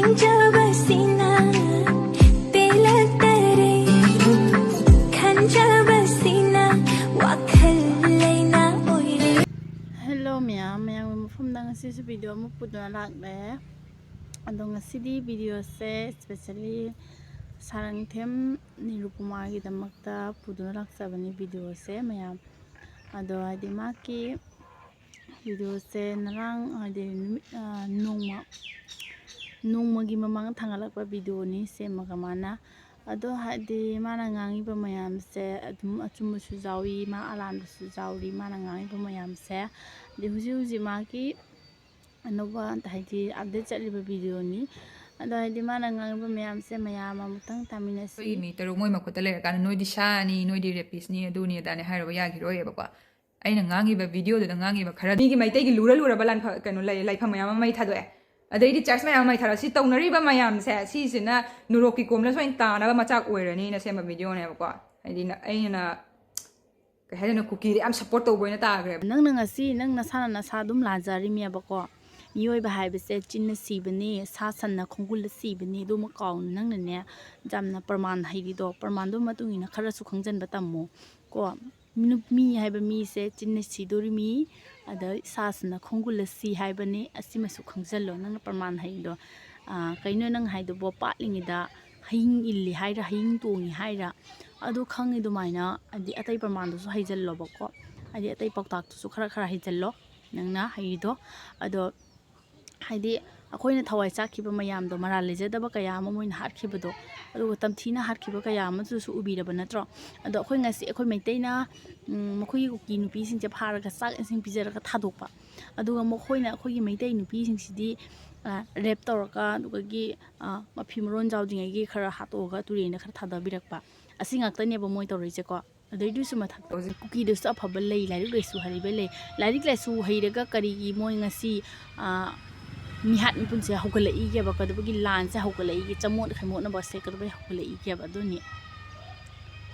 Hello mayam mafumda ngasi su video mo pudna lakle ado ngasi video se especially sarang them nirupama gi damakta pudna laksabani video se mayam ado adi maki video se narang adi nongma gi mamang thangalakpa video ni se magamana ado hadi mana ngangi ba mayam se adum achum su jawi ma alam su jawi mana ngangi ba mayam se de huji ma ki anova hadi update chali ba video ni ado hadi mana ngangi ba mayam se mayam amutang tamina si mi tero moi makota le kan noi di shani noi di repis ni adu ni dane hairo ya gi roye ba kwa aina ngangi ba video de ngangi ba khara ni gi mai tai gi lura balan kanu lai pham mayam mai thado e adai di church mayam mai thara si taunari ba mayam se si sina nuroki komna soin ta na ba machak oirani na sema video ne ba kwa hadi aina ka hedana kuki am support to boina ta gre nang ngasi nang nasana na sa dum lajari mi ba ko yoi ba hai bese chin si bani sa san na khongul si bani do ma kaw nang ne jamna praman haidi do praman do matungi na khara su khangjan ba tammo ko mi hai ba mi se chin si dori mi ada sa san na khongul si hai bani asima su khangjalo nang praman hai do kaino nang hai do bo patlingi da haing illi haira haing tongi haira adu khangi do maina adi atai praman do su haijallo ba ko adi atai paktak su khara haijallo nangna haido ado haidi akoina thawai chakhiba mayam do mara lejadaba kaya ama moina harkhibado adu tamthina harkhiba kaya ama su ubiraba natro ado akoi ngasi akoi maiteina mokoi kuki nupi sing je pharaga sak sing pijaraga thadokpa aduga mokoina akoi maitei nupi sing sidi rep toraka dugagi mafimron jawdingai gi khara hatoga turina khara thadabirakpa asingakta neba moi torrise ko adaidu su mathak kuki do sa phaba lei lairik lesu haribe lei lairik lesu heiraga kari gi moi ngasi mihat mi punse hokala i ke ba kadubagi lan se hokala i chamot khaimot na ba se kadubagi hokala i ke ba duni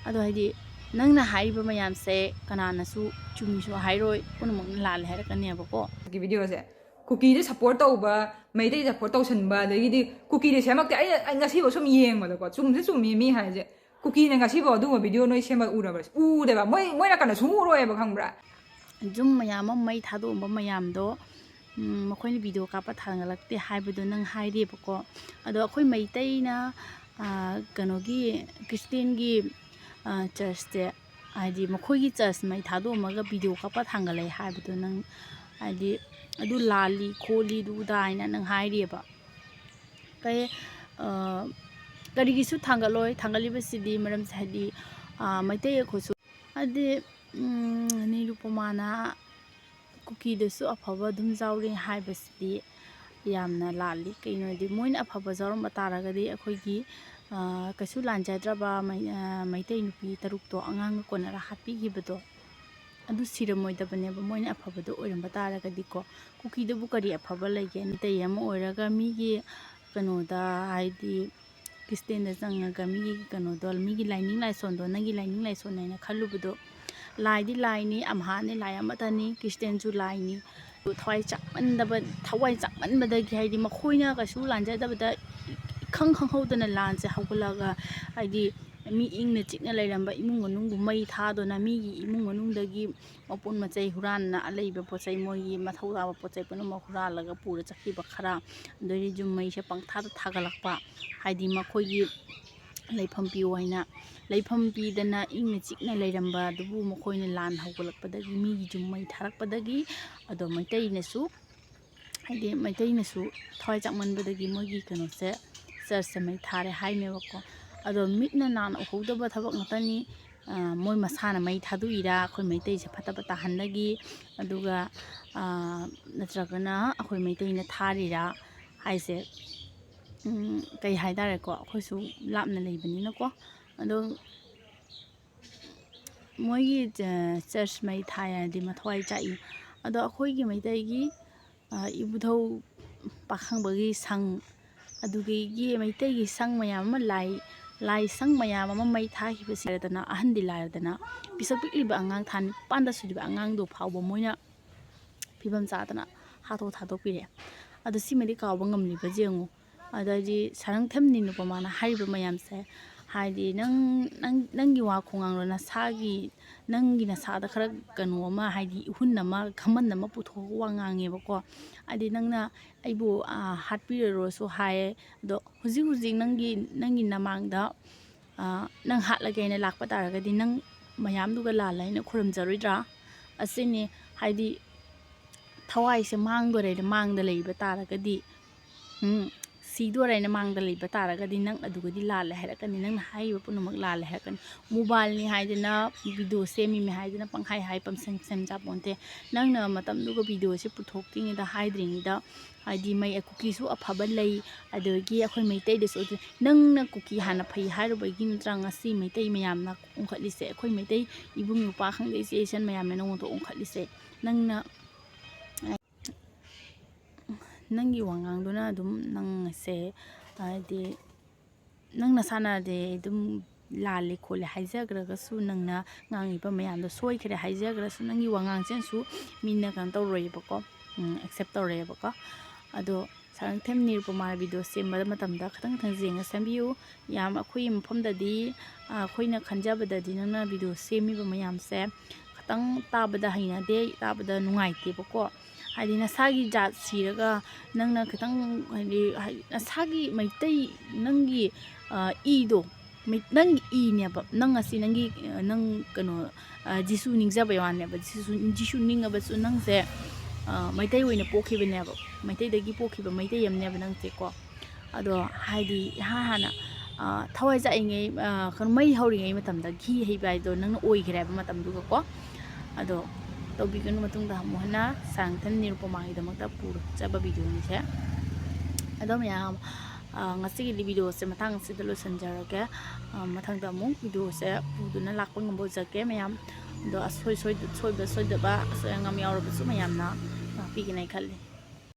ado haidi nangna haiba mayam se kanana su chumi su hairoi punmok lal haira kane ba ko gi video se kuki de support to ba mai de support to san ba de gi kuki de semak te ai ngasi bo sum yeng ma da ko chum se chumi mi ha je kuki ne ngasi bo du video noi sema ura ba u de ba moi na kana sumu ro e ba khangbra jum mayam mai thado ba mayam do makhoi video kapa thangalakte haibado nang haire bako ado akhoi maiteina kanogi christian gi church te adi makhoi gi church mai thado maga video kapa thangalai haibado nang adi adu lali kholi du daina nang haire ba kai karigi su thangaloi thangali basidi maram sadi maitei khosu adi nirupama kuki de su afaba dum zawri haibasdi yamna lali kaino di moin afaba zawram bataragadi akhoi kasu lanjadraba maitei nupi taruk to angang konara happy gibedo adu siramoy da bane ba moin afaba do oiram bataragadi ko kuki de bu kari afaba lege ni te yam oiraga mi gi kano da haidi kristen da jangaga mi gi kano dol mi gi lining lai son do nagi lining lai son na khalubudo laidi laini amhane lai amatani christian ju laini thwai chakman badagi haidi makhoina ka su lanja dabada khang hodana lanse hawgulaga haidi mi ingna chikna lairamba imung manung mai thadona mi gi imung manung dagi mapun machai huran na aleiba pochai moi mathauda pochai panu mahura laga pura chakhi bakhara dori jum mai se pangtha thagalakpa haidi makhoi gi leifam pi waina leifam pi dana ingna chikna leiramba dubu mokoina lan hawgulakpadagi mi gi jum mai tharakpadagi ado maitai nasu haidi maitai nasu thwai chakmanbadagi mogi kano se church mai thare haime bako ado mitna nan ohodaba thabak natani moi masana mai thadu ira khoi maitai se phataba tahanlagi aduga natragana akhoi maitai na tharira haise kai haidare ko khoisu lapna leibani na ko ado moigi church mai thaya di mathwai chai ado akhoi gi maitai gi ibudhau pakhang bagi sang adugi gi maitai gi sang mayam ma lai sang mayam ma mai tha hi besiradana ahandi laradana pisak pikliba angang than panda sudiba angang do phawba moina phibam chadana hato thado pire ado simedi kawba ngamliba jengu ꯑꯗꯩꯗꯤ ꯁꯥꯔꯪꯊꯦꯝ ꯅꯤꯔꯨꯄꯃꯥꯅ ꯍꯥꯏꯔꯤꯕ ꯃꯌꯥꯝꯁꯦ ꯍꯥꯏꯗꯤ ꯅꯪꯒꯤ ꯋꯥ ꯈꯣꯡꯉꯥꯡꯗꯣ ꯅꯪꯒꯤ ꯅꯁꯥꯗ ꯈꯔ ꯀꯩꯅꯣ ꯑꯃ ꯍꯥꯏꯗꯤ ꯏꯍꯨꯟ ꯑꯃ ꯈꯝꯕꯟ ꯑꯃ ꯄꯨꯊꯣꯛꯑꯒ ꯋꯥ ꯉꯥꯡꯉꯦꯕꯀꯣ ꯍꯥꯏꯗꯤ ꯅꯪꯅ ꯑꯩꯕꯨ ꯍꯥꯠꯄꯤꯔꯔꯣꯁꯨ ꯍꯥꯏꯌꯦ ꯑꯗꯣ ꯍꯧꯖꯤꯛ ꯅꯪꯒꯤ ꯅꯃꯥꯡꯗ ꯅꯪ ꯍꯥꯠꯂꯒꯦꯅ ꯂꯥꯛꯄ ꯇꯥꯔꯒꯗꯤ ꯅꯪ ꯃꯌꯥꯝꯗꯨꯒ ꯂꯥꯜꯂ ꯑꯩꯅ ꯈꯨꯔꯨꯝꯖꯔꯣꯏꯗ꯭ꯔꯥ ꯑꯁꯤꯅꯤ ꯍꯥꯏꯗꯤ ꯊꯋꯥꯏꯁꯦ ꯃꯥꯡꯗꯣꯔꯦꯅ ꯃꯥꯡꯗ ꯂꯩꯕ ꯇꯥꯔꯒꯗꯤ ꯁꯤꯗꯣꯔꯦꯅ ꯃꯥꯡꯗ ꯂꯩꯕ ꯇꯥꯔꯒꯗꯤ ꯅꯪ ꯑꯗꯨꯒꯗꯤ ꯂꯥꯜꯂꯦ ꯍꯥꯏꯔꯛꯀꯅꯤ ꯅꯪꯅ ꯍꯥꯏꯔꯤꯕ ꯄꯨꯝꯅꯃꯛ ꯂꯥꯜꯂꯦ ꯍꯥꯏꯔꯛꯀꯅꯤ ꯃꯣꯕꯥꯏꯜꯅꯤ ꯍꯥꯏꯗꯅ ꯚꯤꯗꯤꯑꯣ ꯁꯦꯝꯃꯤꯃꯦ ꯍꯥꯏꯗꯅ ꯄꯪꯍꯥꯏ ꯁꯦꯝꯖꯥꯄꯣꯟꯇꯦ ꯅꯪꯅ ꯃꯇꯝꯗꯨꯒ ꯚꯤꯗꯤꯑꯣꯁꯦ ꯄꯨꯊꯣꯛꯇ꯭ꯔꯤꯉꯩꯗ ꯍꯥꯏꯗ꯭ꯔꯤꯉꯩꯗ ꯍꯥꯏꯗꯤ ꯀꯨꯀꯤꯁꯨ ꯑꯐꯕ ꯂꯩ ꯑꯗꯒꯤ ꯑꯩꯈꯣꯏ ꯃꯩꯇꯩꯗꯁꯨ ꯅꯪꯅ ꯀꯨꯀꯤ ꯍꯥꯟꯅ ꯐꯩ ꯍꯥꯏꯔꯨꯕꯒꯤ ꯅꯠꯇ꯭ꯔꯥ ꯉꯁꯤ ꯃꯩꯇꯩ ꯃꯌꯥꯝꯅ ꯑꯣꯟꯈꯠꯂꯤꯁꯦ ꯑꯩꯈꯣꯏ ꯃꯩꯇꯩ ꯏꯕꯨꯡ ꯅꯨꯄꯥ ꯈꯪꯗꯦ ꯏꯆꯦ ꯏꯆꯟ ꯃꯌꯥꯝꯅ ꯅꯉꯣꯟꯗ ꯑꯣꯟꯈꯠꯂꯤꯁꯦ ꯅꯪꯒꯤ ꯋꯥꯉꯥꯡꯗꯨꯅ ꯑꯗꯨꯝ ꯅꯪꯁꯦ ꯍꯥꯏꯗꯤ ꯅꯪꯅ ꯁꯥꯟꯅꯔꯗꯤ ꯑꯗꯨꯝ ꯂꯥꯜꯂꯦ ꯈꯣꯠꯂꯦ ꯍꯥꯏꯖꯈ꯭ꯔꯒꯁꯨ ꯅꯪꯅ ꯉꯥꯡꯉꯤꯕ ꯃꯌꯥꯝꯗꯣ ꯁꯣꯏꯈ꯭ꯔꯦ ꯍꯥꯏꯖꯈ꯭ꯔꯁꯨ ꯅꯪꯒꯤ ꯋꯥꯉꯥꯡꯁꯤꯅꯁꯨ ꯃꯤꯅ ꯀꯩꯅꯣ ꯇꯧꯔꯣꯏꯑꯕꯀꯣ ꯑꯦꯛꯁꯦꯞ ꯇꯧꯔꯛꯑꯦꯕꯀꯣ ꯑꯗꯣ ꯁꯥꯔꯪꯊꯦꯝ ꯅꯤꯔꯨꯄꯃꯥ ꯚꯤꯗꯤꯑꯣ ꯁꯦꯝꯕ ꯃꯇꯝꯗ ꯈꯤꯇꯪ ꯌꯦꯡꯉ ꯁꯦꯝꯕꯤꯌꯨ ꯌꯥꯝ ꯑꯩꯈꯣꯏꯒꯤ ꯃꯐꯝꯗꯗꯤ ꯑꯩꯈꯣꯏꯅ ꯈꯟꯖꯕꯗꯗꯤ ꯅꯪꯅ ꯚꯤꯗꯤꯑꯣ ꯁꯦꯝꯃꯤꯕ ꯃꯌꯥꯝꯁꯦ ꯈꯤꯇꯪ ꯇꯥꯕꯗ ꯍꯩꯅꯗꯦ ꯇꯥꯕꯗ ꯅꯨꯡꯉꯥꯏꯇꯦꯕꯀꯣ ꯍꯥꯏꯗꯤ ꯅꯁꯥꯒꯤ ꯖꯥꯠ ꯁꯤꯔꯒ ꯅꯪꯅ ꯈꯤꯇꯪ ꯍꯥꯏꯗꯤ ꯅꯁꯥꯒꯤ ꯃꯩꯇꯩ ꯅꯪꯒꯤ ꯏꯗꯣ ꯅꯪꯒꯤ ꯏꯅꯦꯕ ꯅꯪ ꯀꯩꯅꯣ ꯖꯤꯁꯨ ꯅꯤꯡꯖꯕꯩ ꯋꯥꯅꯦꯕ ꯖꯤꯁꯨ ꯅꯤꯡꯉꯕꯁꯨ ꯅꯪꯁꯦ ꯃꯩꯇꯩ ꯑꯣꯏꯅ ꯄꯣꯛꯈꯤꯕꯅꯦꯕ ꯃꯩꯇꯩꯗꯒꯤ ꯄꯣꯛꯈꯤꯕ ꯃꯩꯇꯩ ꯑꯃꯅꯦꯕ ꯅꯪꯁꯦꯀꯣ ꯑꯗꯣ ꯍꯥꯏꯗꯤ ꯍꯥꯟꯅ ꯊꯋꯥꯏ ꯆꯥꯛꯏꯉꯩ ꯀꯩꯅꯣ ꯃꯩ ꯍꯧꯔꯤꯉꯩ ꯃꯇꯝꯗ ꯘꯤ ꯍꯩꯕ ꯍꯥꯏꯗꯣ ꯅꯪꯅ ꯑꯣꯏꯈ꯭ꯔꯦꯕ ꯃꯇꯝꯗꯨꯒꯀꯣ ꯑꯗꯣ ꯇꯧꯕꯤꯒꯅꯨ ꯃꯇꯨꯡꯗ ꯑꯃꯨꯛ ꯍꯟꯅ ꯁꯥꯔꯪꯊꯦꯝ ꯅꯤꯔꯨꯄꯃꯥꯒꯤꯗꯃꯛꯇ ꯄꯨꯔꯛꯆꯕ ꯚꯤꯗꯤꯑꯣꯅꯤꯁꯦ ꯑꯗꯣ ꯃꯌꯥꯝ ꯉꯁꯤꯒꯤꯗꯤ ꯚꯤꯗꯤꯑꯣꯁꯦ ꯃꯇꯥꯡ ꯑꯁꯤꯗ ꯂꯣꯏꯁꯤꯟꯖꯔꯒꯦ ꯃꯊꯪꯗ ꯑꯃꯨꯛ ꯚꯤꯗꯤꯑꯣꯁꯦ ꯄꯨꯗꯨꯅ ꯂꯥꯛꯄ ꯉꯝꯕ ꯑꯣꯏꯖꯒꯦ ꯃꯌꯥꯝ ꯑꯗꯣ ꯁꯣꯏꯕ ꯁꯣꯏꯗꯕ ꯑꯁꯣꯏ ꯑꯉꯥꯝ ꯌꯥꯎꯔꯕꯁꯨ ꯃꯌꯥꯝꯅ ꯉꯥꯛꯄꯤꯒꯅꯤ ꯈꯜꯂꯤ